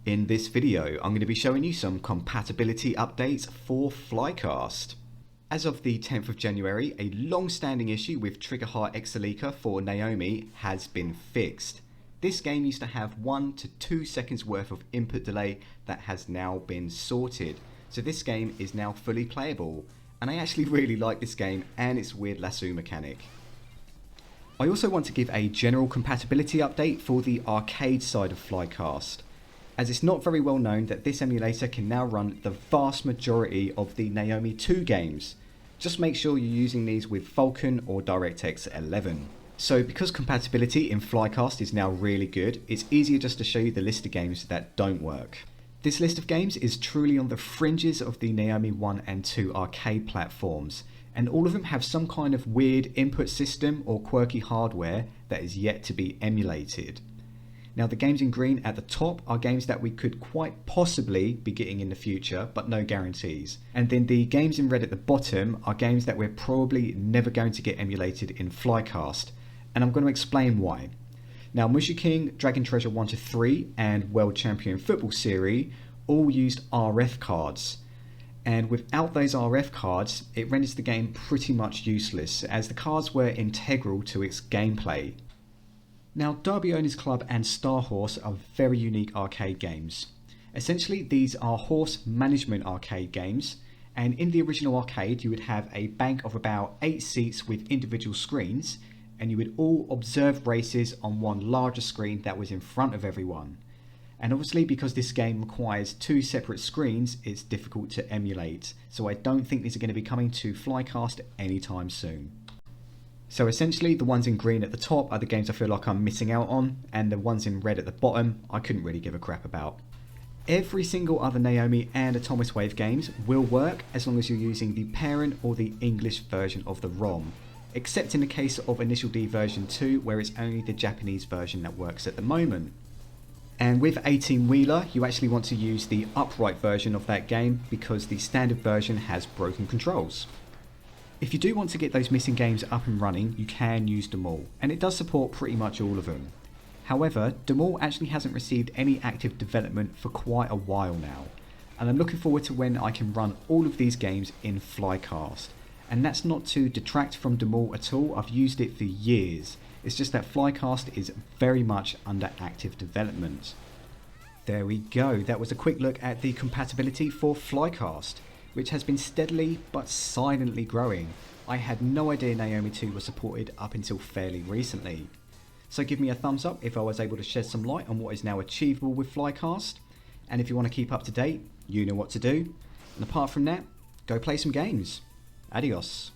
In this video, I'm going to be showing you some compatibility updates for Flycast. As of the 10th of January, a long-standing issue with Triggerheat Exelica for Naomi has been fixed. This game used to have 1 to 2 seconds worth of input delay that has now been sorted. So this game is now fully playable, and I actually really like this game and its weird lasso mechanic. I also want to give a general compatibility update for the arcade side of Flycast, as it's not very well known that this emulator can now run the vast majority of the Naomi 2 games. Just make sure you're using these with Vulkan or DirectX 11. So because compatibility in Flycast is now really good, it's easier just to show you the list of games that don't work. This list of games is truly on the fringes of the Naomi 1 and 2 arcade platforms, and all of them have some kind of weird input system or quirky hardware that is yet to be emulated. Now the games in green at the top are games that we could quite possibly be getting in the future, but no guarantees. And then the games in red at the bottom are games that we're probably never going to get emulated in Flycast, and I'm going to explain why. Now Mushu King, Dragon Treasure 1 to 3 and World Champion Football Series all used RF cards. And without those RF cards, it renders the game pretty much useless, as the cards were integral to its gameplay. Now, Derby Owners Club and Star Horse are very unique arcade games. Essentially, these are horse management arcade games, and in the original arcade you would have a bank of about 8 seats with individual screens, and you would all observe races on one larger screen that was in front of everyone. And obviously, because this game requires 2 separate screens, it's difficult to emulate, so I don't think these are going to be coming to Flycast anytime soon. So essentially, the ones in green at the top are the games I feel like I'm missing out on, and the ones in red at the bottom I couldn't really give a crap about. Every single other Naomi and Atomic Wave games will work as long as you're using the parent or the English version of the ROM, except in the case of Initial D version 2, where it's only the Japanese version that works at the moment. And with 18 Wheeler, you actually want to use the upright version of that game because the standard version has broken controls. If you do want to get those missing games up and running, you can use them all, and it does support pretty much all of them. However, Demol actually hasn't received any active development for quite a while now, and I'm looking forward to when I can run all of these games in Flycast. And that's not to detract from Demol at all, I've used it for years. It's just that Flycast is very much under active development. There we go, that was a quick look at the compatibility for Flycast, which has been steadily but silently growing. I had no idea Naomi 2 was supported up until fairly recently. So give me a thumbs up if I was able to shed some light on what is now achievable with Flycast, and if you want to keep up to date, you know what to do. And apart from that, go play some games. Adios.